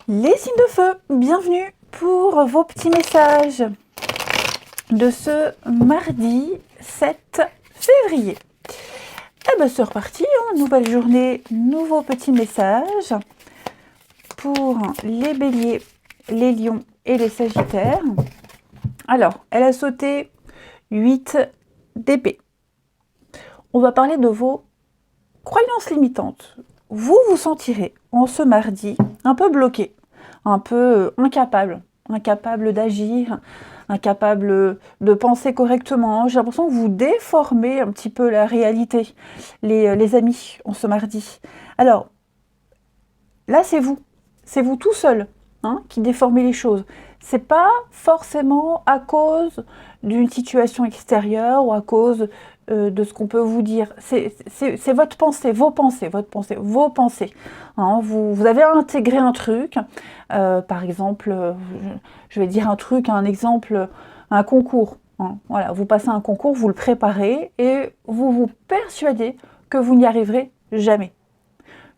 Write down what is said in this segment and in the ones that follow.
Les signes de feu, bienvenue pour vos petits messages de ce mardi 7 février. Eh bien c'est reparti, nouvelle journée, nouveaux petits messages pour les béliers, les lions et les sagittaires. Alors, elle a sauté 8 d'épée. On va parler de vos croyances limitantes. Vous vous sentirez en ce mardi un peu bloqué, un peu incapable d'agir, incapable de penser correctement. J'ai l'impression que vous déformez un petit peu la réalité, les amis, en ce mardi. Alors, là, c'est vous tout seul qui déformez les choses. C'est pas forcément à cause d'une situation extérieure ou à cause de ce qu'on peut vous dire. C'est votre pensée, vos pensées. Vous avez intégré un truc, par exemple, je vais dire un exemple, un concours. Voilà, vous passez un concours, vous le préparez et vous vous persuadez que vous n'y arriverez jamais,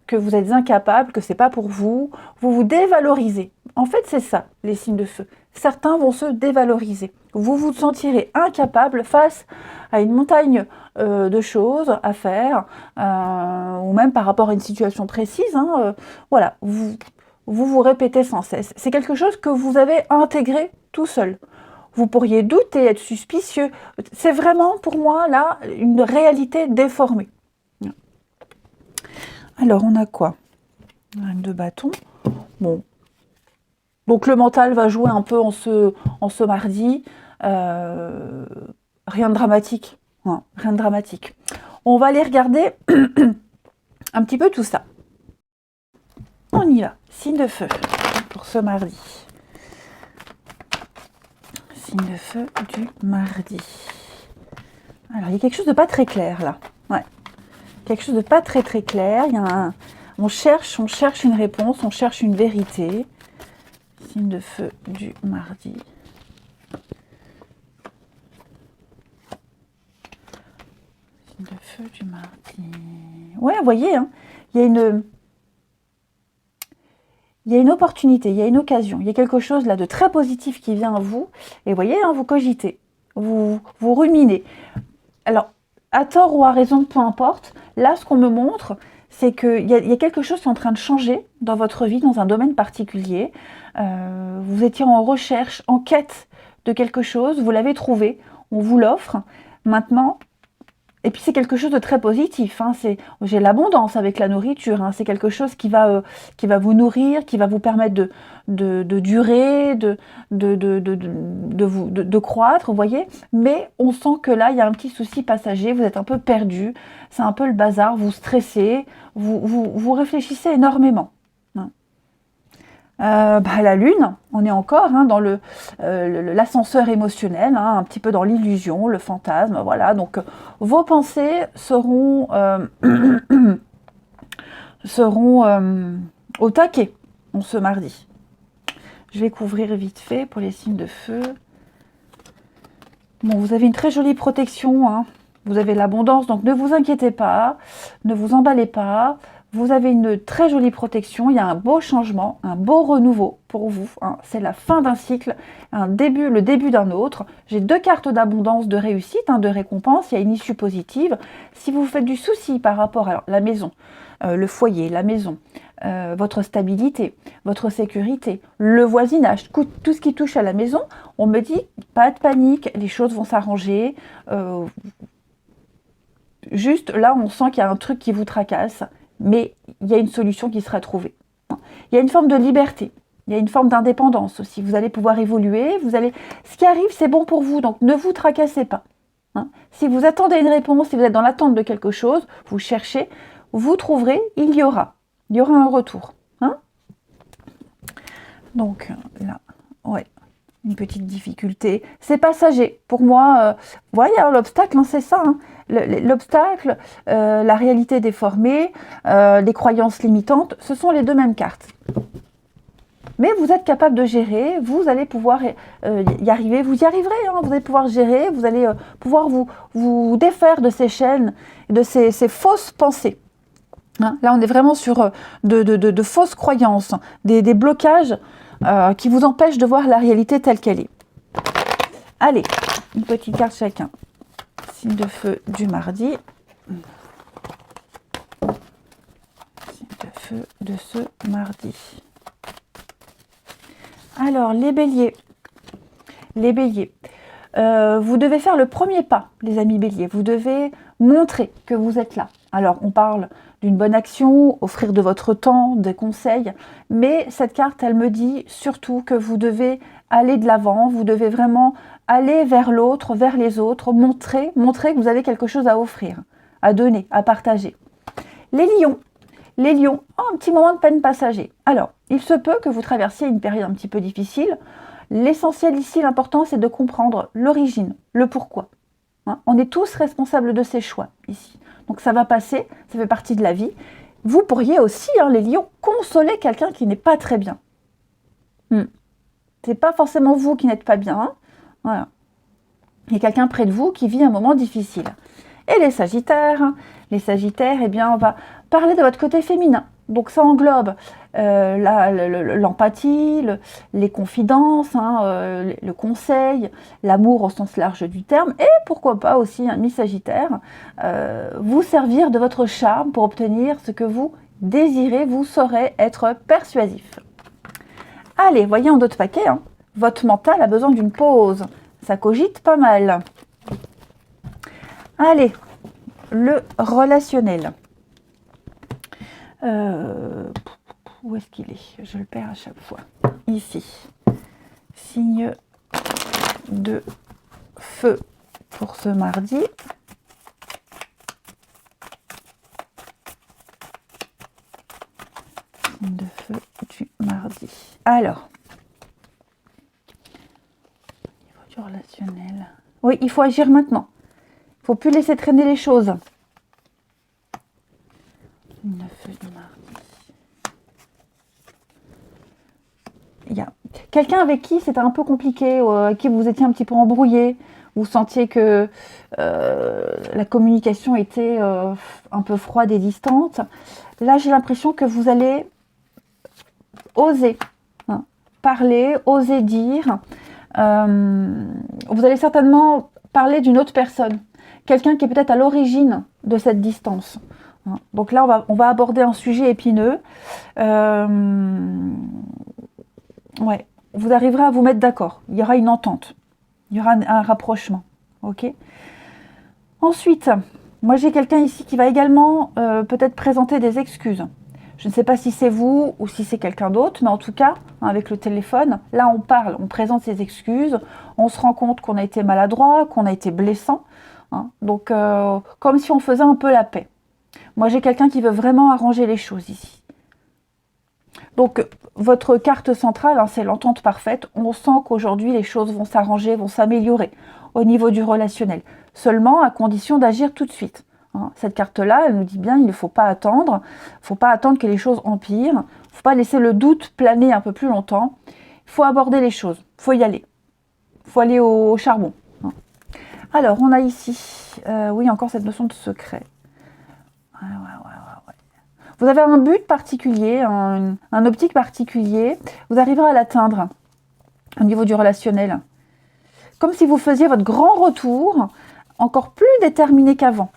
que vous êtes incapable, que c'est pas pour vous, vous vous dévalorisez. En fait, c'est ça, les signes de feu. Certains vont se dévaloriser. Vous vous sentirez incapable face à une montagne de choses à faire, ou même par rapport à une situation précise. Voilà, vous répétez sans cesse. C'est quelque chose que vous avez intégré tout seul. Vous pourriez douter, être suspicieux. C'est vraiment, pour moi, là, une réalité déformée. Alors, on a quoi? Reine de bâton. Bon. Donc, le mental va jouer un peu en ce mardi. Rien de dramatique. Rien de dramatique. On va aller regarder un petit peu tout ça. On y va. Signe de feu pour ce mardi. Signe de feu du mardi. Alors, il y a quelque chose de pas très clair, là. Ouais. Quelque chose de pas très clair. Il y a on cherche une réponse, on cherche une vérité. Signe de feu du mardi. Signe de feu du mardi. Ouais, vous voyez, il y a une opportunité, il y a une occasion, il y a quelque chose là de très positif qui vient à vous. Et vous voyez, vous cogitez, vous ruminez. Alors, à tort ou à raison, peu importe, là, ce qu'on me montre, c'est qu'il y a quelque chose qui est en train de changer dans votre vie, dans un domaine particulier. Vous étiez en recherche, en quête de quelque chose, vous l'avez trouvé, on vous l'offre. Maintenant, et puis c'est quelque chose de très positif. J'ai l'abondance avec la nourriture. C'est quelque chose qui va vous nourrir, qui va vous permettre de durer, de croître, vous voyez. Mais on sent que là, il y a un petit souci passager. Vous êtes un peu perdu. C'est un peu le bazar. Vous stressez. Vous réfléchissez énormément. La lune, on est encore dans l'ascenseur émotionnel, un petit peu dans l'illusion, le fantasme, voilà. Donc vos pensées seront au taquet ce mardi. Je vais couvrir vite fait pour les signes de feu. Bon, vous avez une très jolie protection, vous avez l'abondance, donc ne vous inquiétez pas, ne vous emballez pas. Vous avez une très jolie protection, il y a un beau changement, un beau renouveau pour vous. C'est la fin d'un cycle, le début d'un autre. J'ai 2 cartes d'abondance, de réussite, de récompense, il y a une issue positive. Si vous faites du souci par rapport à la maison, le foyer, la maison, votre stabilité, votre sécurité, le voisinage, tout ce qui touche à la maison, on me dit, pas de panique, les choses vont s'arranger. Juste là, on sent qu'il y a un truc qui vous tracasse. Mais il y a une solution qui sera trouvée. Il y a une forme de liberté, il y a une forme d'indépendance aussi. Vous allez pouvoir évoluer, ce qui arrive, c'est bon pour vous, donc ne vous tracassez pas. Si vous attendez une réponse, si vous êtes dans l'attente de quelque chose, vous cherchez, vous trouverez, il y aura un retour. Donc là, ouais, une petite difficulté. C'est passager. Pour moi, vous voyez, l'obstacle, c'est ça. L'obstacle, la réalité déformée, les croyances limitantes, ce sont les 2 mêmes cartes. Mais vous êtes capable de gérer, vous allez pouvoir y arriver, vous y arriverez, vous allez pouvoir gérer, vous allez pouvoir vous défaire de ces chaînes, de ces fausses pensées. Hein, là, on est vraiment sur de fausses croyances, des blocages qui vous empêchent de voir la réalité telle qu'elle est. Allez, une petite carte chacun. Signe de feu du mardi. Signe de feu de ce mardi. Alors, les béliers. Les béliers. Vous devez faire le premier pas, les amis béliers. Vous devez montrer que vous êtes là. Alors, on parle d'une bonne action, offrir de votre temps, des conseils. Mais cette carte, elle me dit surtout que vous devez aller de l'avant. Vous devez vraiment aller vers l'autre, vers les autres. Montrer que vous avez quelque chose à offrir, à donner, à partager. Les lions. Les lions, un petit moment de peine passager. Alors, il se peut que vous traversiez une période un petit peu difficile. L'essentiel ici, l'important, c'est de comprendre l'origine, le pourquoi. Hein, on est tous responsables de ces choix ici. Donc ça va passer, ça fait partie de la vie. Vous pourriez aussi, hein, les lions, consoler quelqu'un qui n'est pas très bien. C'est pas forcément vous qui n'êtes pas bien. Hein. Voilà. Il y a quelqu'un près de vous qui vit un moment difficile. Et les sagittaires, eh bien, on va parler de votre côté féminin. Donc ça englobe l'empathie, les confidences, hein, le conseil, l'amour au sens large du terme, et pourquoi pas aussi, un mi-sagittaire, vous servir de votre charme pour obtenir ce que vous désirez, vous saurez être persuasif. Allez, voyez en d'autres paquets, hein, votre mental a besoin d'une pause, ça cogite pas mal. Allez, le relationnel. Où est-ce qu'il est? Je le perds à chaque fois. Ici. Signe de feu pour ce mardi. Signe de feu du mardi. Alors, au niveau du relationnel. Oui, il faut agir maintenant. Il ne faut plus laisser traîner les choses. Signe de feu du mardi. Il y a quelqu'un avec qui c'était un peu compliqué, avec qui vous étiez un petit peu embrouillé, vous sentiez que la communication était un peu froide et distante. Là, j'ai l'impression que vous allez oser parler, oser dire. Vous allez certainement parler d'une autre personne, quelqu'un qui est peut-être à l'origine de cette distance. Donc là, on va aborder un sujet épineux. Ouais, vous arriverez à vous mettre d'accord. Il y aura une entente. Il y aura un rapprochement. Ok. Ensuite, moi j'ai quelqu'un ici qui va également peut-être présenter des excuses. Je ne sais pas si c'est vous ou si c'est quelqu'un d'autre, mais en tout cas, avec le téléphone, là on parle, on présente ses excuses, on se rend compte qu'on a été maladroit, qu'on a été blessant. Hein. Donc, comme si on faisait un peu la paix. Moi j'ai quelqu'un qui veut vraiment arranger les choses ici. Donc, votre carte centrale, hein, c'est l'entente parfaite. On sent qu'aujourd'hui, les choses vont s'arranger, vont s'améliorer au niveau du relationnel. Seulement, à condition d'agir tout de suite. Hein. Cette carte-là, elle nous dit bien, il ne faut pas attendre. Il ne faut pas attendre que les choses empirent. Il ne faut pas laisser le doute planer un peu plus longtemps. Il faut aborder les choses. Il faut y aller. Il faut aller au charbon. Hein. Alors, on a ici, oui, encore cette notion de secret. Ouais. Vous avez un but particulier, un optique particulier, vous arriverez à l'atteindre au niveau du relationnel. Comme si vous faisiez votre grand retour, encore plus déterminé qu'avant.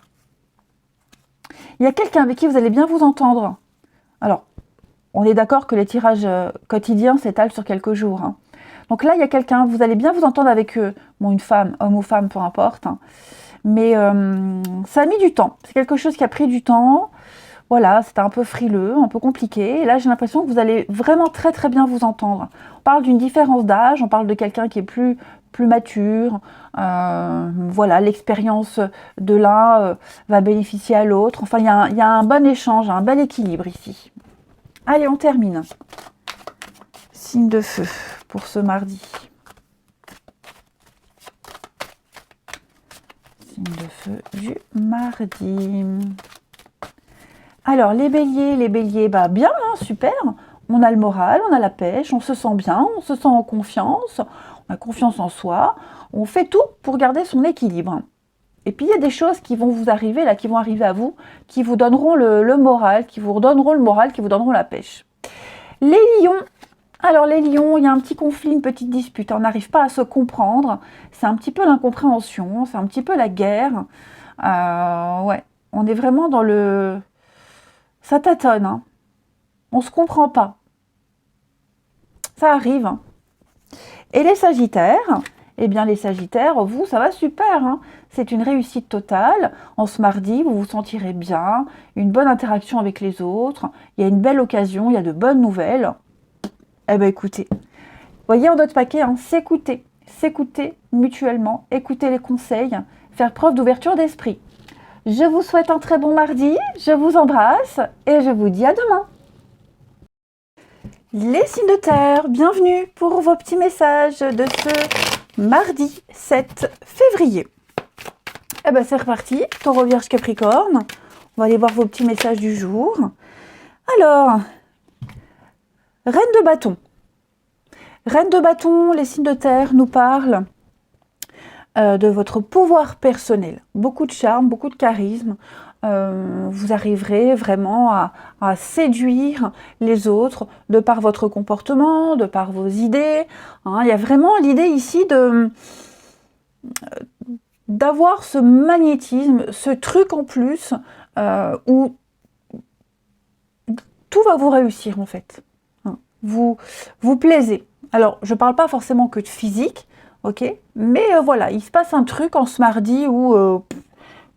Il y a quelqu'un avec qui vous allez bien vous entendre. Alors, on est d'accord que les tirages quotidiens s'étalent sur quelques jours. Hein. Donc là, il y a quelqu'un, vous allez bien vous entendre avec eux. Bon, une femme, homme ou femme, peu importe. Hein. Mais ça a mis du temps. C'est quelque chose qui a pris du temps. Voilà, c'était un peu frileux, un peu compliqué. Et là, j'ai l'impression que vous allez vraiment très très bien vous entendre. On parle d'une différence d'âge, on parle de quelqu'un qui est plus mature. Voilà, l'expérience de l'un va bénéficier à l'autre. Enfin, il y a un bon échange, un bel équilibre ici. Allez, on termine. Signe de feu pour ce mardi. Signe de feu du mardi. Alors, les béliers, bah bien, hein, super. On a le moral, on a la pêche, on se sent bien, on se sent en confiance, on a confiance en soi. On fait tout pour garder son équilibre. Et puis il y a des choses qui vont vous arriver, là, qui vont arriver à vous, qui vous donneront le moral, qui vous redonneront le moral, qui vous donneront la pêche. Les lions, alors les lions, il y a un petit conflit, une petite dispute, on n'arrive pas à se comprendre, c'est un petit peu l'incompréhension, c'est un petit peu la guerre. Ouais, on est vraiment dans le... Ça tâtonne, hein. On se comprend pas. Ça arrive, hein. Et les sagittaires, eh bien les sagittaires, vous, ça va super, hein. C'est une réussite totale. En ce mardi, vous vous sentirez bien, une bonne interaction avec les autres, il y a une belle occasion, il y a de bonnes nouvelles. Eh bien écoutez, voyez en d'autres paquets, hein, s'écouter mutuellement, écouter les conseils, faire preuve d'ouverture d'esprit. Je vous souhaite un très bon mardi, je vous embrasse et je vous dis à demain. Les signes de terre, bienvenue pour vos petits messages de ce mardi 7 février. Eh ben c'est reparti, Taureau, Vierge, Capricorne. On va aller voir vos petits messages du jour. Alors, Reine de bâton. Reine de bâton, les signes de terre nous parlent de votre pouvoir personnel. Beaucoup de charme, beaucoup de charisme. Vous arriverez vraiment à séduire les autres de par votre comportement, de par vos idées. Hein, il y a vraiment l'idée ici d'avoir ce magnétisme, ce truc en plus où tout va vous réussir en fait. Hein, vous plaisez. Alors, je ne parle pas forcément que de physique, ok, mais voilà, il se passe un truc en ce mardi où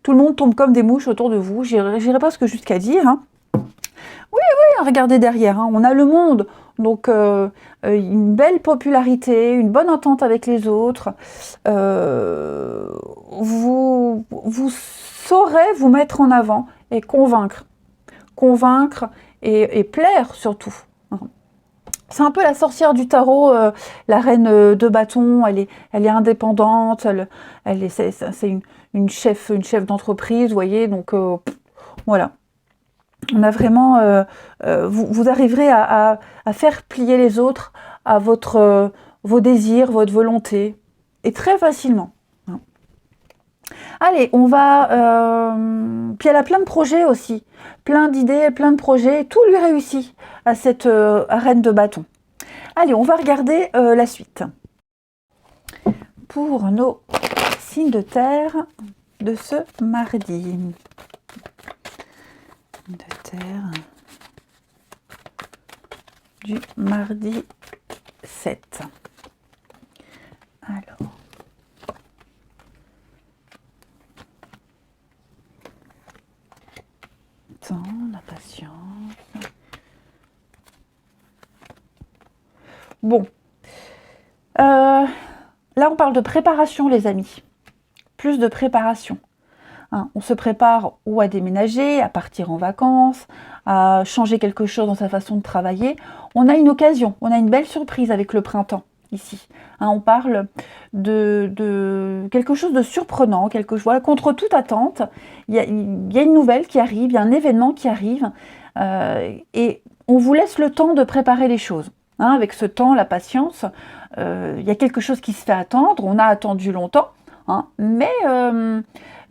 tout le monde tombe comme des mouches autour de vous. J'irai pas jusqu'à dire. Hein. Oui, regardez derrière. Hein. On a le monde. Donc, une belle popularité, une bonne entente avec les autres. Vous saurez vous mettre en avant et convaincre. Convaincre et plaire surtout. C'est un peu la sorcière du tarot, la reine de bâton, elle est indépendante, c'est une chef d'entreprise, vous voyez, donc voilà. On a vraiment, vous arriverez à faire plier les autres à vos désirs, votre volonté, et très facilement. Allez, on va... Puis elle a plein de projets aussi, plein d'idées, plein de projets, tout lui réussit à cette reine de bâton. Allez, on va regarder la suite. Pour nos signes de terre de ce mardi. De terre du mardi 7. Alors... la patience. Bon. Là, on parle de préparation, les amis. Plus de préparation. Hein, on se prépare ou à déménager, à partir en vacances, à changer quelque chose dans sa façon de travailler. On a une occasion, on a une belle surprise avec le printemps, ici. Hein, on parle de quelque chose de surprenant, voilà, contre toute attente. Il y a une nouvelle qui arrive, il y a un événement qui arrive, et on vous laisse le temps de préparer les choses. Hein, avec ce temps, la patience, il y a quelque chose qui se fait attendre, on a attendu longtemps, hein, mais il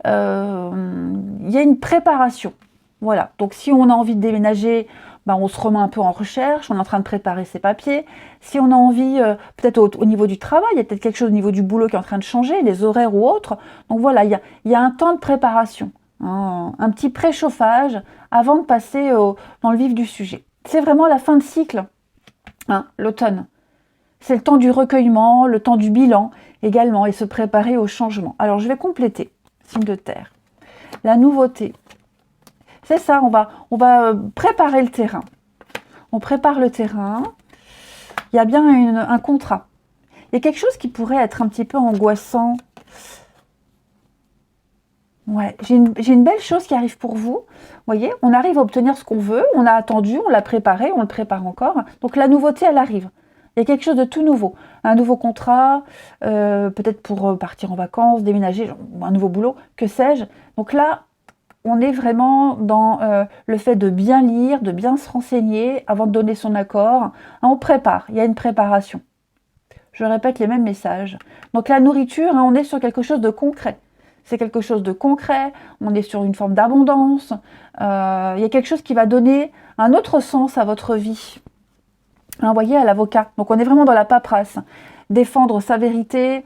y a une préparation. Voilà, donc si on a envie de déménager, ben on se remet un peu en recherche, on est en train de préparer ses papiers. Si on a envie, peut-être au niveau du travail, il y a peut-être quelque chose au niveau du boulot qui est en train de changer, les horaires ou autres. Donc voilà, il y a un temps de préparation, hein, un petit préchauffage avant de passer dans le vif du sujet. C'est vraiment la fin de cycle, hein, l'automne. C'est le temps du recueillement, le temps du bilan également, et se préparer au changement. Alors je vais compléter, signe de terre. La nouveauté. C'est ça, on va préparer le terrain. On prépare le terrain. Il y a bien un contrat. Il y a quelque chose qui pourrait être un petit peu angoissant. Ouais, j'ai une belle chose qui arrive pour vous. Vous voyez, on arrive à obtenir ce qu'on veut. On a attendu, on l'a préparé, on le prépare encore. Donc la nouveauté, elle arrive. Il y a quelque chose de tout nouveau. Un nouveau contrat, peut-être pour partir en vacances, déménager, un nouveau boulot, que sais-je. Donc là, on est vraiment dans le fait de bien lire, de bien se renseigner avant de donner son accord. Hein, on prépare, il y a une préparation. Je répète les mêmes messages. Donc la nourriture, hein, on est sur quelque chose de concret. c'est quelque chose de concret, on est sur une forme d'abondance, il y a quelque chose qui va donner un autre sens à votre vie. Hein, vous voyez, à l'avocat. Donc on est vraiment dans la paperasse. Défendre sa vérité,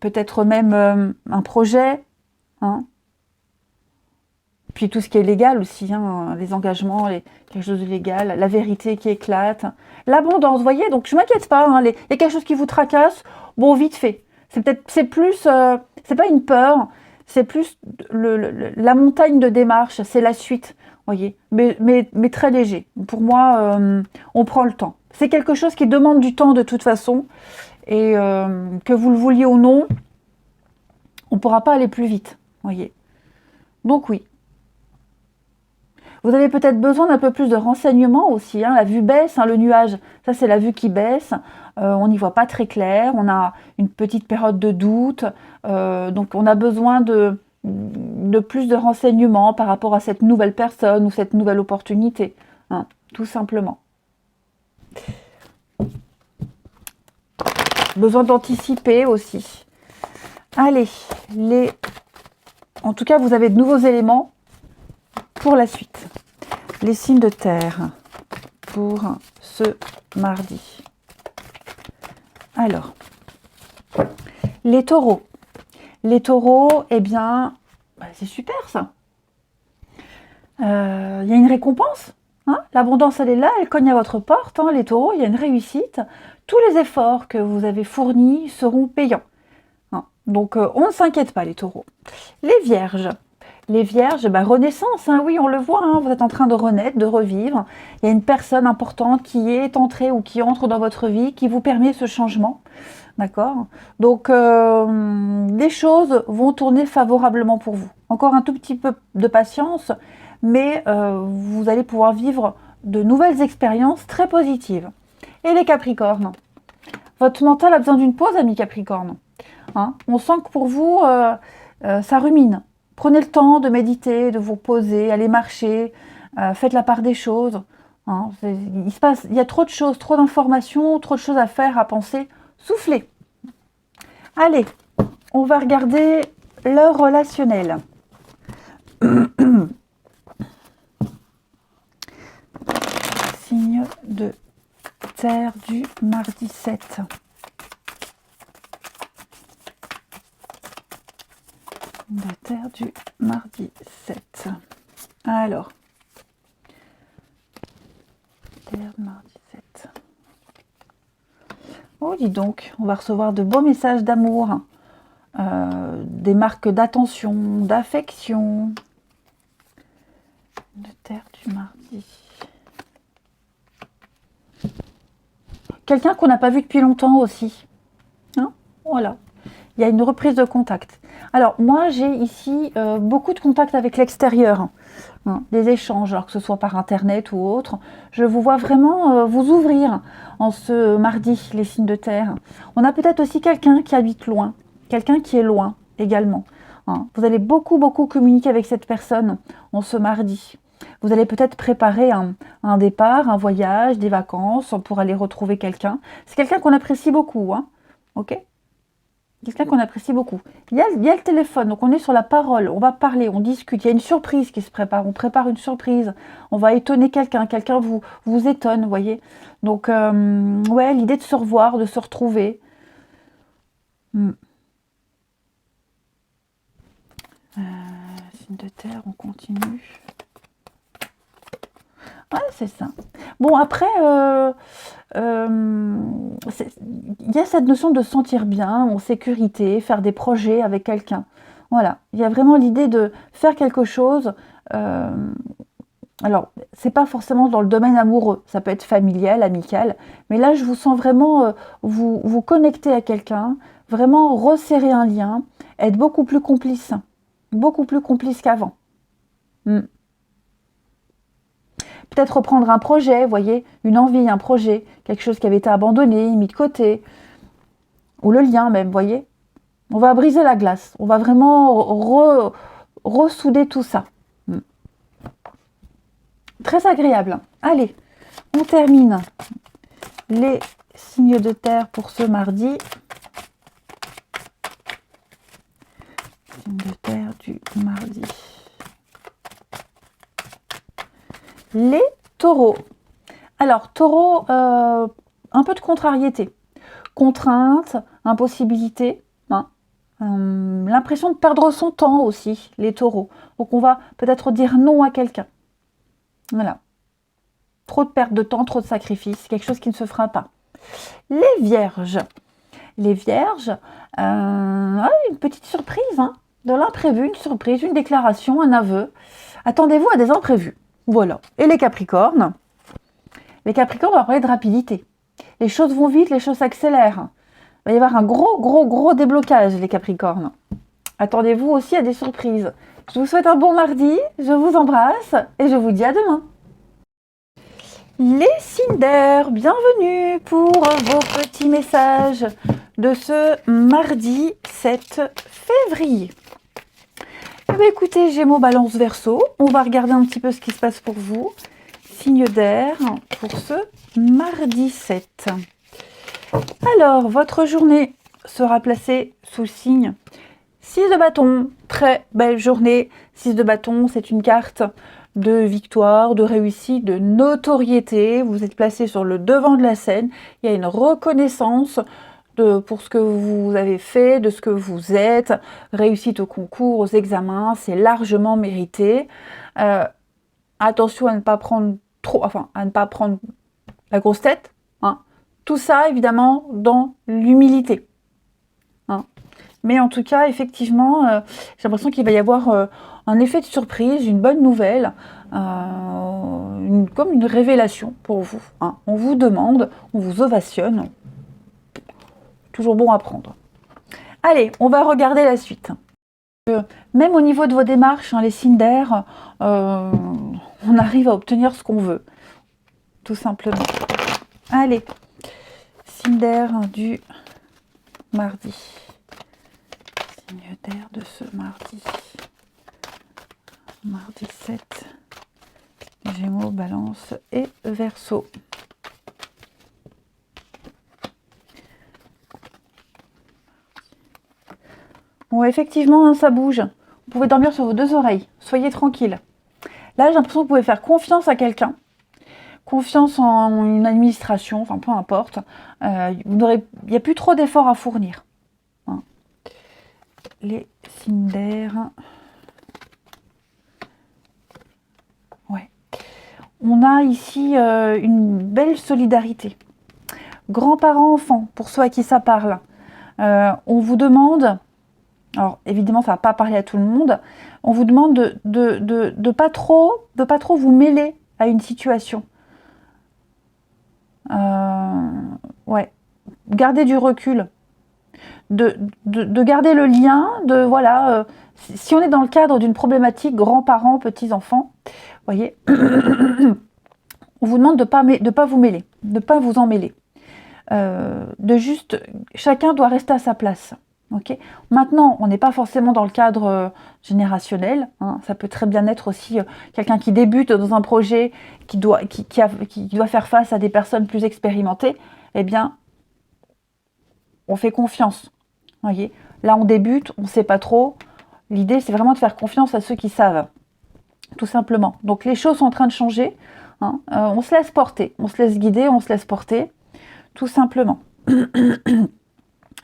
peut-être même un projet, hein. Puis tout ce qui est légal aussi, hein, les engagements, quelque chose de légal, la vérité qui éclate, l'abondance, vous voyez, donc je ne m'inquiète pas, hein, il y a quelque chose qui vous tracasse, bon, vite fait. C'est plus, c'est pas une peur, c'est plus la montagne de démarche, c'est la suite, vous voyez, mais très léger. Pour moi, on prend le temps. C'est quelque chose qui demande du temps de toute façon, et que vous le vouliez ou non, on ne pourra pas aller plus vite, vous voyez. Donc oui. Vous avez peut-être besoin d'un peu plus de renseignements aussi, hein. La vue baisse, hein, le nuage, ça c'est la vue qui baisse, on n'y voit pas très clair, on a une petite période de doute, donc on a besoin de plus de renseignements par rapport à cette nouvelle personne ou cette nouvelle opportunité, hein, tout simplement. Besoin d'anticiper aussi. Allez, en tout cas vous avez de nouveaux éléments pour la suite. Les signes de terre pour ce mardi. Alors, les taureaux. Les taureaux, eh bien, c'est super ça. Il y a une récompense. Hein, l'abondance, elle est là, elle cogne à votre porte. Hein, les taureaux, il y a une réussite. Tous les efforts que vous avez fournis seront payants. Hein, donc, on ne s'inquiète pas, les taureaux. Les vierges. Les vierges, renaissance, hein, oui, on le voit, hein, vous êtes en train de renaître, de revivre. Il y a une personne importante qui est entrée ou qui entre dans votre vie, qui vous permet ce changement. D'accord? Donc, les choses vont tourner favorablement pour vous. Encore un tout petit peu de patience, mais vous allez pouvoir vivre de nouvelles expériences très positives. Et les Capricornes, votre mental a besoin d'une pause, amis Capricornes. Hein, on sent que pour vous, ça rumine. Prenez le temps de méditer, de vous poser, allez marcher, faites la part des choses. Hein, il y a trop de choses, trop d'informations, trop de choses à faire, à penser. Soufflez. Allez, on va regarder le relationnel. Signe de terre du mardi 7. De terre du mardi 7. Alors, terre mardi 7. Oh, dis donc, on va recevoir de beaux messages d'amour, des marques d'attention, d'affection. De terre du mardi. Quelqu'un qu'on n'a pas vu depuis longtemps aussi. Hein, voilà. Il y a une reprise de contact. Alors, moi, j'ai ici beaucoup de contacts avec l'extérieur, hein, des échanges, alors que ce soit par Internet ou autre. Je vous vois vraiment vous ouvrir en ce mardi, les signes de terre. On a peut-être aussi quelqu'un qui habite loin, quelqu'un qui est loin également. Hein. Vous allez beaucoup communiquer avec cette personne en ce mardi. Vous allez peut-être préparer un départ, un voyage, des vacances pour aller retrouver quelqu'un. C'est quelqu'un qu'on apprécie beaucoup, hein, ok ? Quelqu'un qu'on apprécie beaucoup. Il y a le téléphone, donc on est sur la parole, on va parler, on discute. Il y a une surprise qui se prépare, on prépare une surprise. On va étonner quelqu'un, quelqu'un vous étonne, vous voyez. Donc, ouais, l'idée de se revoir, de se retrouver. Signe de terre, on continue. Ouais, c'est ça. Bon, après, il y a cette notion de se sentir bien, en sécurité, faire des projets avec quelqu'un. Voilà, il y a vraiment l'idée de faire quelque chose. Alors, c'est pas forcément dans le domaine amoureux, ça peut être familial, amical, mais là, je vous sens vraiment vous connecter à quelqu'un, vraiment resserrer un lien, être beaucoup plus complice qu'avant. Peut-être reprendre un projet, vous voyez, une envie, un projet, quelque chose qui avait été abandonné, mis de côté, ou le lien même, vous voyez. On va briser la glace, on va vraiment ressouder tout ça. Très agréable. Allez, on termine les signes de terre pour ce mardi. du mardi. Les taureaux. Alors, taureau, un peu de contrariété. Contrainte, impossibilité, hein. L'impression de perdre son temps aussi, les taureaux. Donc on va peut-être dire non à quelqu'un. Voilà. Trop de perte de temps, trop de sacrifices, quelque chose qui ne se fera pas. Les vierges. Les vierges, une petite surprise, hein, de l'imprévu, une surprise, une déclaration, un aveu. Attendez-vous à des imprévus. Voilà. Et les capricornes. Les capricornes, on va parler de rapidité. Les choses vont vite, les choses s'accélèrent. Il va y avoir un gros déblocage, les Capricornes. Attendez-vous aussi à des surprises. Je vous souhaite un bon mardi, je vous embrasse et je vous dis à demain. Les signes d'air, bienvenue pour vos petits messages de ce mardi 7 février. Eh bien, écoutez, Gémeaux, Balance, Verseau, on va regarder un petit peu ce qui se passe pour vous. Signe d'air pour ce mardi 7. Alors, votre journée sera placée sous le signe 6 de bâton. Très belle journée. 6 de bâton, c'est une carte de victoire, de réussite, de notoriété. Vous êtes placé sur le devant de la scène. Il y a une reconnaissance pour ce que vous avez fait, de ce que vous êtes. Réussite au concours, aux examens, c'est largement mérité. Attention à ne pas prendre à ne pas prendre la grosse tête, hein. Tout ça, évidemment, dans l'humilité. Hein. Mais en tout cas, effectivement, j'ai l'impression qu'il va y avoir un effet de surprise, une bonne nouvelle, comme une révélation pour vous. Hein. On vous demande, on vous ovationne. Toujours bon à prendre. Allez, on va regarder la suite. Même au niveau de vos démarches, hein, les signes d'air, on arrive à obtenir ce qu'on veut. Tout simplement. Allez. Signe d'air du mardi. Signe d'air de ce mardi. Mardi 7. Gémeaux, Balance et Verseau. Bon, effectivement, hein, ça bouge. Vous pouvez dormir sur vos deux oreilles. Soyez tranquille. Là, j'ai l'impression que vous pouvez faire confiance à quelqu'un. Confiance en une administration, enfin peu importe. Il n'y a plus trop d'efforts à fournir. Hein. Les signes d'air. Ouais. On a ici une belle solidarité. Grands-parents-enfants, pour ceux à qui ça parle. On vous demande, alors évidemment ça ne va pas parler à tout le monde, on vous demande de pas trop vous mêler à une situation. Ouais, garder du recul, de garder le lien, voilà, si on est dans le cadre d'une problématique grands-parents, petits-enfants, voyez, on vous demande de pas vous mêler, de ne pas vous en mêler, chacun doit rester à sa place. Okay. Maintenant, on n'est pas forcément dans le cadre générationnel, hein. Ça peut très bien être aussi quelqu'un qui débute dans un projet, qui doit faire face à des personnes plus expérimentées. Eh bien, on fait confiance. Voyez. Là, on débute, on ne sait pas trop. L'idée, c'est vraiment de faire confiance à ceux qui savent, tout simplement. Donc, les choses sont en train de changer. Hein. On se laisse porter, on se laisse guider, on se laisse porter, tout simplement.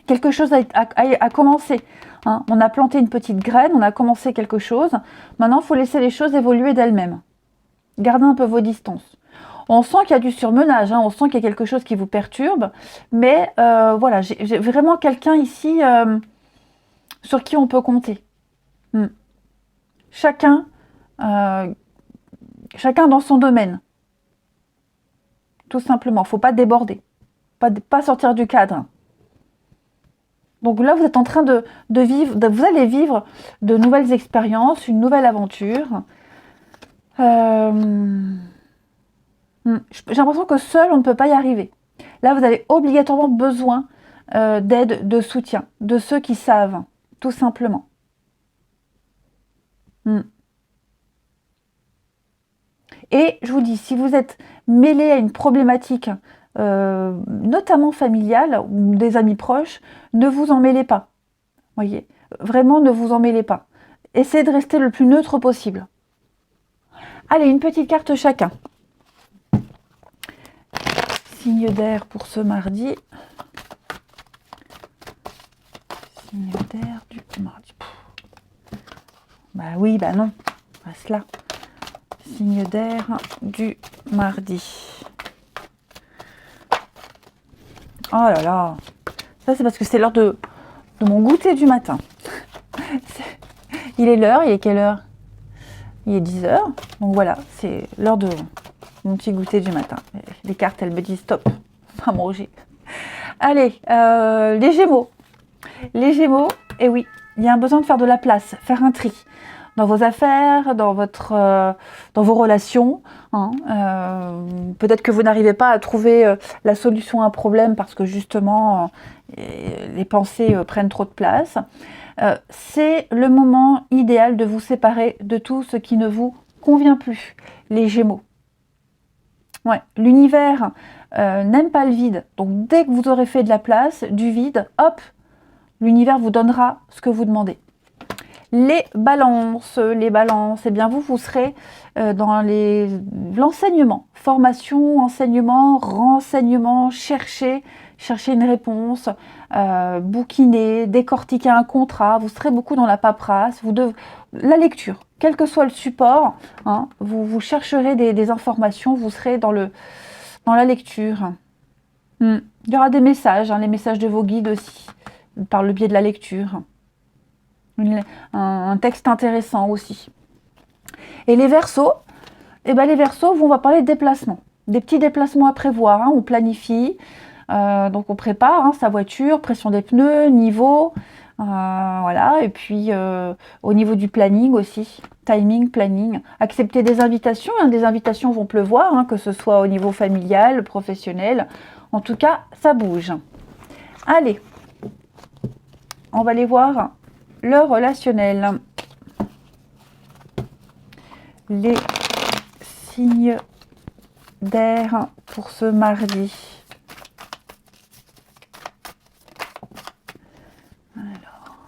Quelque chose a commencé. Hein. On a planté une petite graine, on a commencé quelque chose. Maintenant, il faut laisser les choses évoluer d'elles-mêmes. Gardez un peu vos distances. On sent qu'il y a du surmenage, hein. On sent qu'il y a quelque chose qui vous perturbe. Mais voilà, j'ai vraiment quelqu'un ici sur qui on peut compter. Chacun dans son domaine. Tout simplement. Il ne faut pas déborder. Pas sortir du cadre. Donc là, vous êtes en train de vivre, vous allez vivre de nouvelles expériences, une nouvelle aventure. J'ai l'impression que seul, on ne peut pas y arriver. Là, vous avez obligatoirement besoin d'aide, de soutien, de ceux qui savent, tout simplement. Et je vous dis, si vous êtes mêlé à une problématique, notamment familiale ou des amis proches, ne vous en mêlez pas. Voyez, vraiment ne vous en mêlez pas. essayez de rester le plus neutre possible. Allez, une petite carte chacun. Signe d'air pour ce mardi. Signe d'air du mardi. Bah oui, bah non. Reste là. Signe d'air du mardi. Oh là là. Ça, c'est parce que c'est l'heure de mon goûter du matin. Il est l'heure. Il est quelle heure? Il est 10h. Donc voilà, c'est l'heure de mon petit goûter du matin. Les cartes, elles me disent stop. Pas manger. Allez, les Gémeaux. Les Gémeaux, et oui, il y a un besoin de faire de la place, faire un tri dans vos affaires, dans vos relations. Hein. Peut-être que vous n'arrivez pas à trouver la solution à un problème parce que justement, les pensées prennent trop de place. C'est le moment idéal de vous séparer de tout ce qui ne vous convient plus, les Gémeaux. Ouais, l'univers n'aime pas le vide. Donc dès que vous aurez fait de la place, du vide, hop, l'univers vous donnera ce que vous demandez. Les balances, eh bien vous serez dans l'enseignement, formation, enseignement, renseignement, chercher une réponse, bouquiner, décortiquer un contrat, vous serez beaucoup dans la paperasse, la lecture, quel que soit le support, hein, vous chercherez des informations, vous serez dans la lecture. Il y aura des messages, hein, les messages de vos guides aussi, par le biais de la lecture. Un texte intéressant aussi. Et les Verseaux, les Verseaux, on va parler de déplacements. Des petits déplacements à prévoir, hein, on planifie, donc on prépare sa voiture, pression des pneus, niveau, voilà, et puis au niveau du planning aussi, timing, planning, accepter des invitations, hein, des invitations vont pleuvoir, hein, que ce soit au niveau familial, professionnel, en tout cas, ça bouge. Allez, on va aller voir le relationnel. Les signes d'air pour ce mardi. Alors,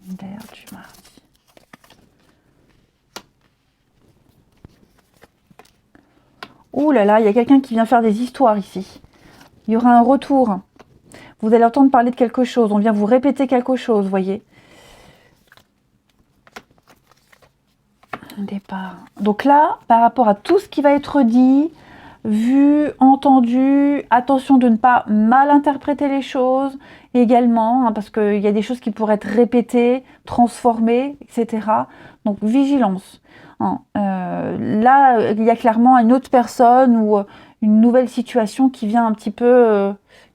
d'air du mardi. Ouh là là, il y a quelqu'un qui vient faire des histoires ici. Il y aura un retour. Vous allez entendre parler de quelque chose. On vient vous répéter quelque chose, voyez. Départ. Donc là, par rapport à tout ce qui va être dit, vu, entendu, attention de ne pas mal interpréter les choses également, hein, parce qu'il y a des choses qui pourraient être répétées, transformées, etc. Donc vigilance. Hein. Là, il y a clairement une autre personne ou une nouvelle situation qui vient un petit peu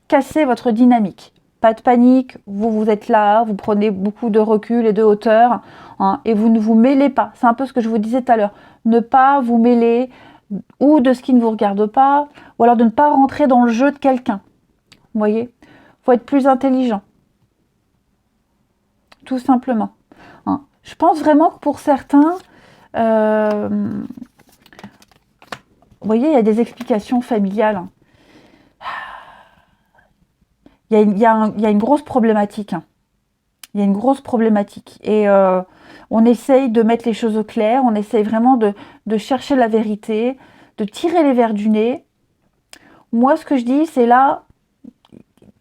casser votre dynamique. Pas de panique, vous êtes là, vous prenez beaucoup de recul et de hauteur, hein, et vous ne vous mêlez pas. C'est un peu ce que je vous disais tout à l'heure. Ne pas vous mêler ou de ce qui ne vous regarde pas, ou alors de ne pas rentrer dans le jeu de quelqu'un. Vous voyez ? Il faut être plus intelligent. Tout simplement. Hein. Je pense vraiment que pour certains, vous voyez, il y a des explications familiales. Il y a une grosse problématique. Hein. Il y a une grosse problématique. Et on essaye de mettre les choses au clair. On essaye vraiment de chercher la vérité, de tirer les vers du nez. Moi, ce que je dis, c'est là,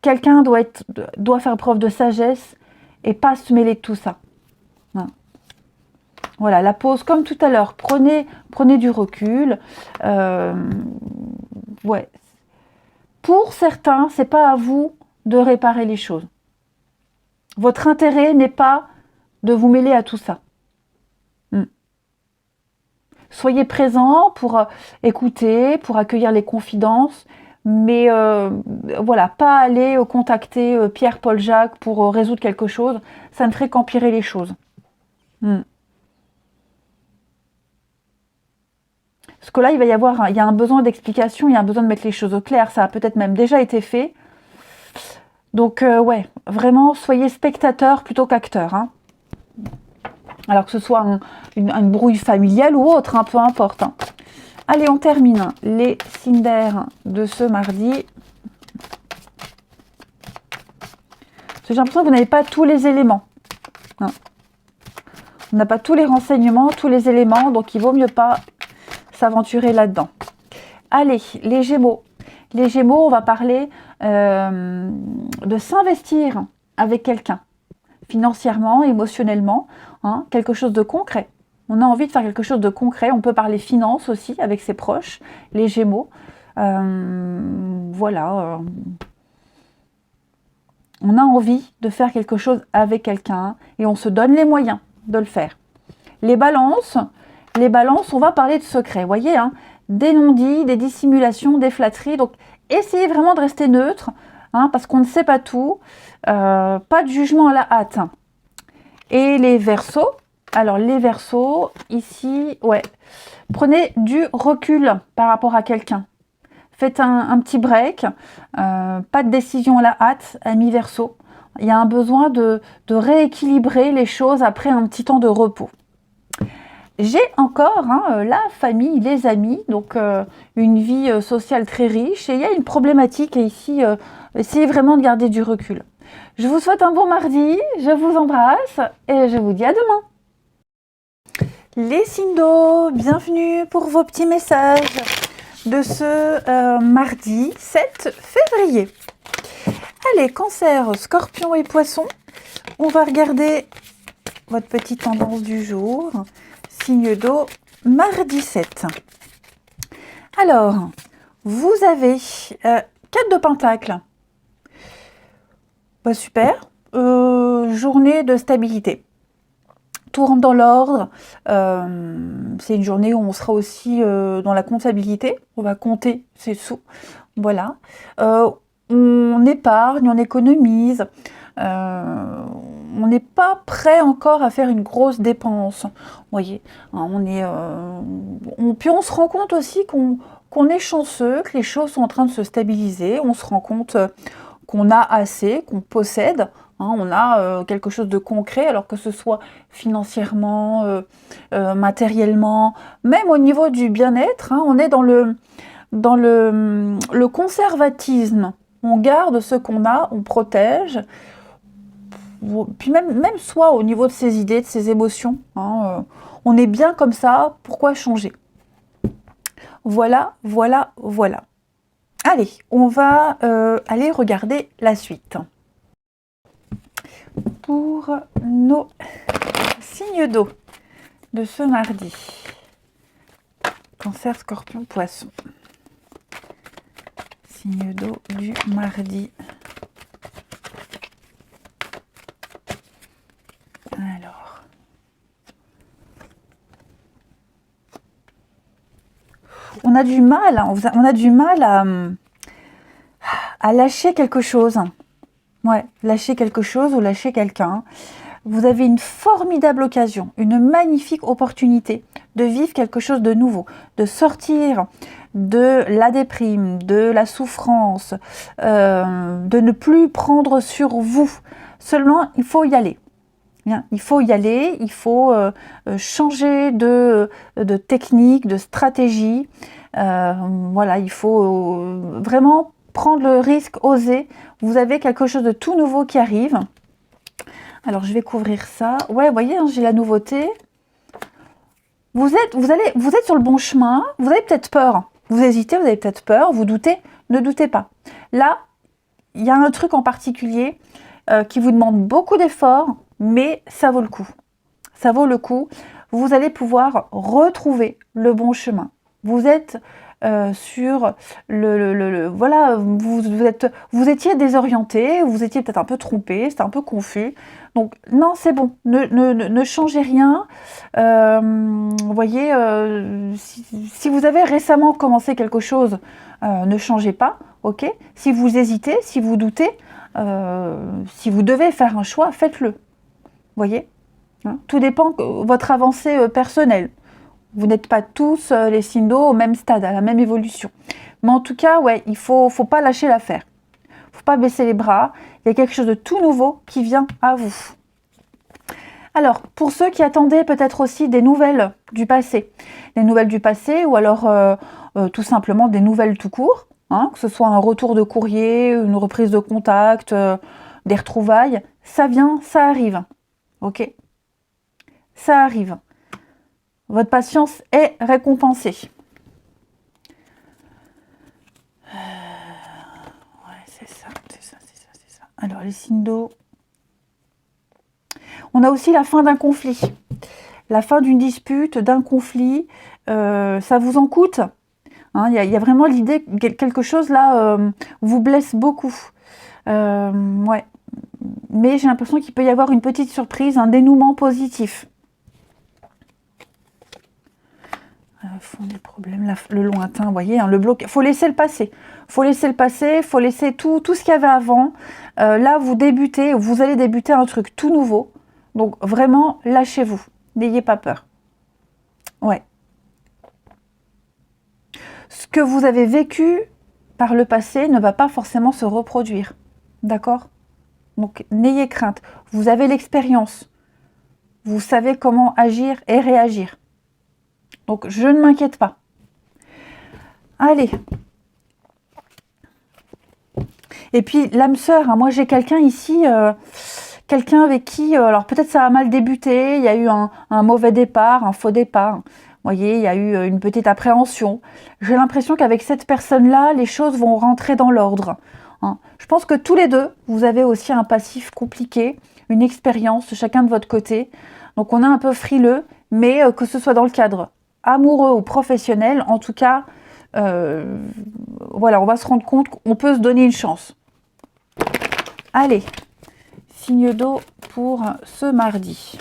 quelqu'un doit faire preuve de sagesse et pas se mêler de tout ça. Hein. Voilà, la pause, comme tout à l'heure. Prenez du recul. Ouais. Pour certains, c'est pas à vous de réparer les choses. Votre intérêt n'est pas de vous mêler à tout ça. Soyez présent pour écouter, pour accueillir les confidences, mais voilà, pas aller contacter Pierre, Paul, Jacques pour résoudre quelque chose. Ça ne ferait qu'empirer les choses. Parce que là, il y a un besoin d'explication, il y a un besoin de mettre les choses au clair. Ça a peut-être même déjà été fait. Donc, ouais, vraiment, soyez spectateur plutôt qu'acteur. Hein. Alors que ce soit une brouille familiale ou autre, hein, peu importe. Hein. Allez, on termine les signes d'air de ce mardi. J'ai l'impression que vous n'avez pas tous les éléments. Hein. On n'a pas tous les renseignements, tous les éléments, donc il vaut mieux pas s'aventurer là-dedans. Allez, les Gémeaux. Les Gémeaux, on va parler de s'investir avec quelqu'un, financièrement, émotionnellement, hein, quelque chose de concret. On a envie de faire quelque chose de concret. On peut parler finances aussi avec ses proches, les Gémeaux. Voilà. On a envie de faire quelque chose avec quelqu'un et on se donne les moyens de le faire. Les balances, on va parler de secrets. Vous voyez, hein, des non-dits, des dissimulations, des flatteries. Donc, essayez vraiment de rester neutre, hein, parce qu'on ne sait pas tout. Pas de jugement à la hâte. Et les Verseaux. Alors, les Verseaux, ici, ouais, prenez du recul par rapport à quelqu'un. Faites un petit break, pas de décision à la hâte, amis Verseaux. Il y a un besoin de rééquilibrer les choses après un petit temps de repos. J'ai encore la famille, les amis, donc une vie sociale très riche. Et il y a une problématique et ici, essayez vraiment de garder du recul. Je vous souhaite un bon mardi, je vous embrasse et je vous dis à demain. Les signes d'eau, bienvenue pour vos petits messages de ce mardi 7 février. Allez, Cancer, Scorpion et Poisson, on va regarder votre petite tendance du jour. Signe d'eau, mardi 7. Alors, vous avez 4 de Pentacle. Bah, super. Journée de stabilité. Tout rentre dans l'ordre. C'est une journée où on sera aussi dans la comptabilité. On va compter ses sous. Voilà. On épargne, on économise. On n'est pas prêt encore à faire une grosse dépense. Vous voyez, puis on se rend compte aussi qu'on est chanceux, que les choses sont en train de se stabiliser. On se rend compte qu'on a assez, qu'on possède. On a quelque chose de concret, alors que ce soit financièrement, matériellement, même au niveau du bien-être, on est dans le conservatisme. On garde ce qu'on a, on protège. Puis même soit au niveau de ses idées, de ses émotions, on est bien comme ça, pourquoi changer? Voilà. Allez, on va aller regarder la suite. Pour nos signes d'eau de ce mardi. Cancer, Scorpion, Poisson. Signe d'eau du mardi. Alors. On a du mal, à lâcher quelque chose. Ouais, lâcher quelque chose ou lâcher quelqu'un. Vous avez une formidable occasion, une magnifique opportunité de vivre quelque chose de nouveau, de sortir de la déprime, de la souffrance, de ne plus prendre sur vous. Seulement, il faut y aller. Il faut y aller, il faut changer de technique, de stratégie. Voilà, il faut vraiment prendre le risque, oser. Vous avez quelque chose de tout nouveau qui arrive. Alors, je vais couvrir ça. Ouais, vous voyez, j'ai la nouveauté. Vous êtes sur le bon chemin. Vous avez peut-être peur. Vous hésitez, vous avez peut-être peur. Vous doutez. Ne doutez pas. Là, il y a un truc en particulier qui vous demande beaucoup d'efforts, mais ça vaut le coup. Ça vaut le coup. Vous allez pouvoir retrouver le bon chemin. Vous êtes sur voilà, vous étiez désorienté, vous étiez peut-être un peu trompé, c'était un peu confus. Donc non, c'est bon, ne changez rien. Vous voyez, si vous avez récemment commencé quelque chose, ne changez pas, ok? Si vous hésitez, si vous doutez, si vous devez faire un choix, faites-le. Vous voyez, tout dépend de votre avancée personnelle. Vous n'êtes pas tous les signes d'eau au même stade, à la même évolution. Mais en tout cas, ouais, il faut pas lâcher l'affaire. Il ne faut pas baisser les bras. Il y a quelque chose de tout nouveau qui vient à vous. Alors, pour ceux qui attendaient peut-être aussi des nouvelles du passé, ou alors tout simplement des nouvelles tout court, que ce soit un retour de courrier, une reprise de contact, des retrouvailles, ça vient, ça arrive. Ok? Ça arrive. Votre patience est récompensée. Ouais, c'est ça. Alors, les signes d'eau. On a aussi la fin d'un conflit. La fin d'une dispute, d'un conflit. Ça vous en coûte. Hein, y a vraiment l'idée que quelque chose là vous blesse beaucoup. Ouais. Mais j'ai l'impression qu'il peut y avoir une petite surprise, un dénouement positif. Fond des problèmes, le lointain, vous voyez, hein, le bloc. Faut laisser le passer. Faut laisser le passer, faut laisser tout ce qu'il y avait avant. Là, vous allez débuter un truc tout nouveau. Donc vraiment, lâchez-vous. N'ayez pas peur. Ouais. Ce que vous avez vécu par le passé ne va pas forcément se reproduire. D'accord? Donc, n'ayez crainte. Vous avez l'expérience. Vous savez comment agir et réagir. Donc, je ne m'inquiète pas. Allez. Et puis, l'âme sœur, hein, moi j'ai quelqu'un ici, quelqu'un avec qui, alors peut-être ça a mal débuté, il y a eu un mauvais départ, un faux départ. Vous voyez, il y a eu une petite appréhension. J'ai l'impression qu'avec cette personne-là, les choses vont rentrer dans l'ordre. Hein. Je pense que tous les deux, vous avez aussi un passif compliqué, une expérience, chacun de votre côté. Donc on est un peu frileux, mais que ce soit dans le cadre amoureux ou professionnel, en tout cas, voilà, on va se rendre compte qu'on peut se donner une chance. Allez, signe d'eau pour ce mardi.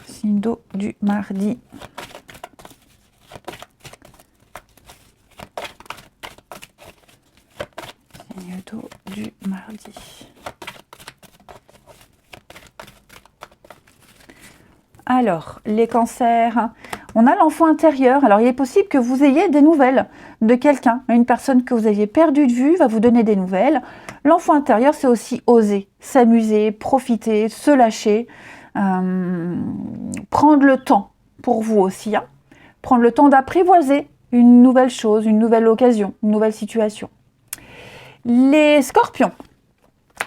Signe d'eau du mardi. Signe d'eau du mardi. Alors, les cancers, on a l'enfant intérieur. Alors, il est possible que vous ayez des nouvelles de quelqu'un. Une personne que vous aviez perdue de vue va vous donner des nouvelles. L'enfant intérieur, c'est aussi oser, s'amuser, profiter, se lâcher, prendre le temps pour vous aussi. Hein. Prendre le temps d'apprivoiser une nouvelle chose, une nouvelle occasion, une nouvelle situation. Les scorpions.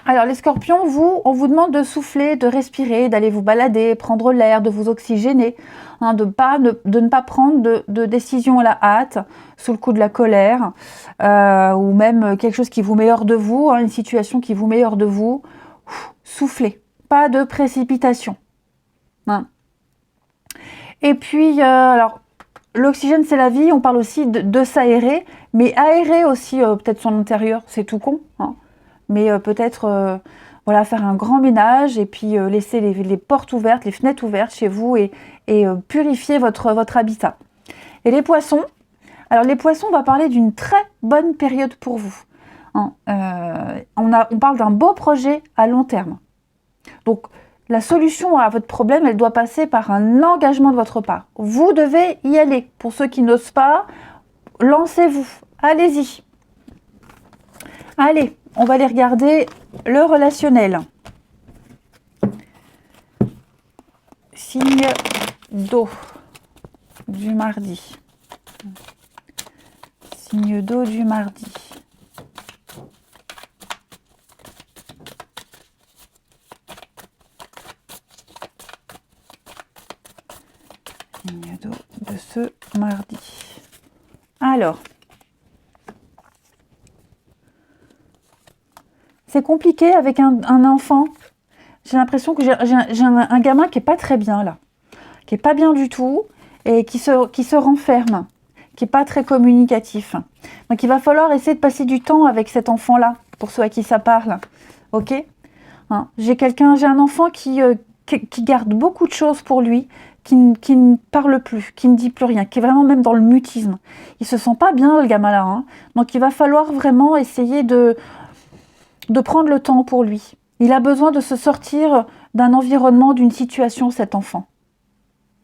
Alors les scorpions, on vous demande de souffler, de respirer, d'aller vous balader, prendre l'air, de vous oxygéner, hein, de ne pas prendre de décision à la hâte, sous le coup de la colère, ou même quelque chose qui vous met hors de vous, hein, une situation qui vous met hors de vous. Soufflez, pas de précipitation. Hein. Et puis, alors, l'oxygène c'est la vie, on parle aussi de s'aérer, mais aérer aussi peut-être son intérieur, c'est tout con, hein. Mais peut-être voilà, faire un grand ménage et puis laisser les portes ouvertes, les fenêtres ouvertes chez vous et purifier votre habitat. Et les poissons, alors les poissons, on va parler d'une très bonne période pour vous. Hein, on parle d'un beau projet à long terme. Donc la solution à votre problème, elle doit passer par un engagement de votre part. Vous devez y aller. Pour ceux qui n'osent pas, lancez-vous, allez-y. Allez, on va aller regarder le relationnel. Signe d'eau du mardi. Signe d'eau du mardi. Signe d'eau de ce mardi. Alors, c'est compliqué avec un enfant. J'ai l'impression que j'ai un gamin qui n'est pas très bien là. Qui n'est pas bien du tout et qui se renferme. Qui n'est pas très communicatif. Donc il va falloir essayer de passer du temps avec cet enfant-là. Pour ceux à qui ça parle. Ok, hein, j'ai un enfant qui garde beaucoup de choses pour lui. Qui ne parle plus, qui ne dit plus rien, qui est vraiment même dans le mutisme. Il se sent pas bien le gamin là. Hein. Donc il va falloir vraiment essayer de prendre le temps pour lui. Il a besoin de se sortir d'un environnement, d'une situation, cet enfant.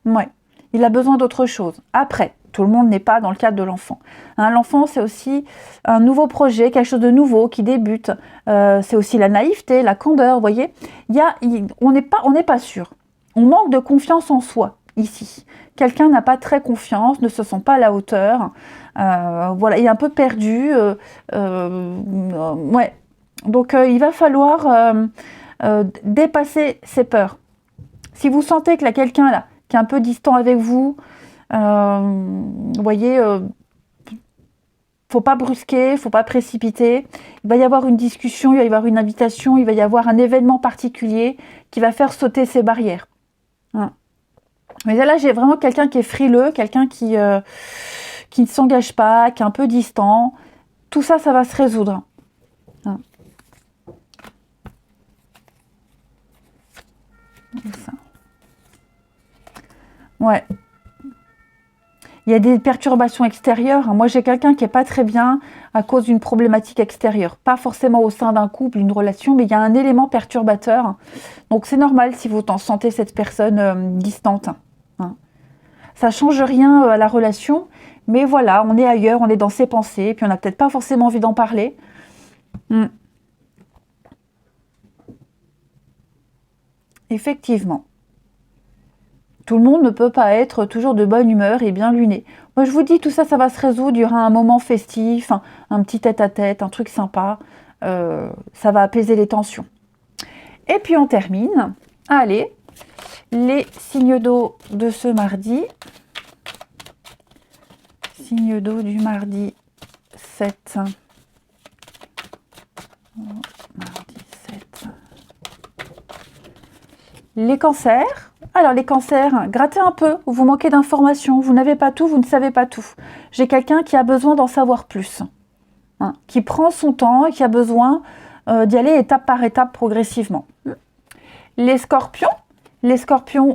Ouais, il a besoin d'autre chose. Après, tout le monde n'est pas dans le cadre de l'enfant. Hein, l'enfant, c'est aussi un nouveau projet, quelque chose de nouveau qui débute. C'est aussi la naïveté, la candeur, vous voyez. On n'est pas sûr. On manque de confiance en soi, ici. Quelqu'un n'a pas très confiance, ne se sent pas à la hauteur. Voilà, il est un peu perdu. Ouais. Donc, il va falloir dépasser ses peurs. Si vous sentez que là, quelqu'un là, qui est un peu distant avec vous, vous voyez, faut pas brusquer, faut pas précipiter. Il va y avoir une discussion, il va y avoir une invitation, il va y avoir un événement particulier qui va faire sauter ces barrières. Hein. Mais là, j'ai vraiment quelqu'un qui est frileux, quelqu'un qui ne s'engage pas, qui est un peu distant. Tout ça, ça va se résoudre. Hein. Ça. Ouais. Il y a des perturbations extérieures. Moi, j'ai quelqu'un qui n'est pas très bien à cause d'une problématique extérieure. Pas forcément au sein d'un couple, d'une relation, mais il y a un élément perturbateur. Donc, c'est normal si vous sentez cette personne distante. Hein. Ça ne change rien à la relation, mais voilà, on est ailleurs, on est dans ses pensées, puis on n'a peut-être pas forcément envie d'en parler. Effectivement. Tout le monde ne peut pas être toujours de bonne humeur et bien luné. Moi, je vous dis, tout ça, ça va se résoudre. Il y aura un moment festif, un petit tête-à-tête, un truc sympa. Ça va apaiser les tensions. Et puis, on termine. Allez, les signes d'eau de ce mardi. Signe d'eau du mardi 7. Mardi 7. Les cancers. Alors les cancers, grattez un peu, vous manquez d'informations, vous n'avez pas tout, vous ne savez pas tout. J'ai quelqu'un qui a besoin d'en savoir plus, hein, qui prend son temps et qui a besoin d'y aller étape par étape progressivement. Les scorpions,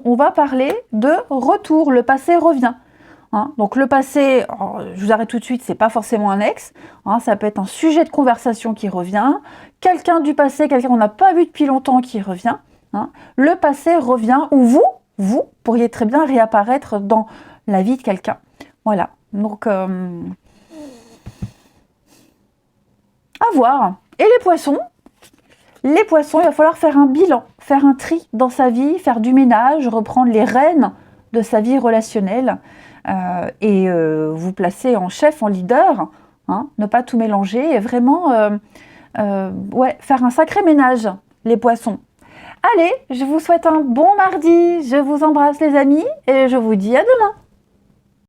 on va parler de retour, le passé revient. Hein, donc le passé, je vous arrête tout de suite, c'est pas forcément un ex, hein, ça peut être un sujet de conversation qui revient, quelqu'un du passé, quelqu'un qu'on n'a pas vu depuis longtemps qui revient. Hein. Le passé revient, ou vous pourriez très bien réapparaître dans la vie de quelqu'un. Voilà, donc à voir. Et les poissons, il va falloir faire un bilan, faire un tri dans sa vie, faire du ménage, reprendre les rênes de sa vie relationnelle et vous placer en chef, en leader, hein, ne pas tout mélanger et vraiment faire un sacré ménage, les poissons. Allez, je vous souhaite un bon mardi, je vous embrasse les amis et je vous dis à demain.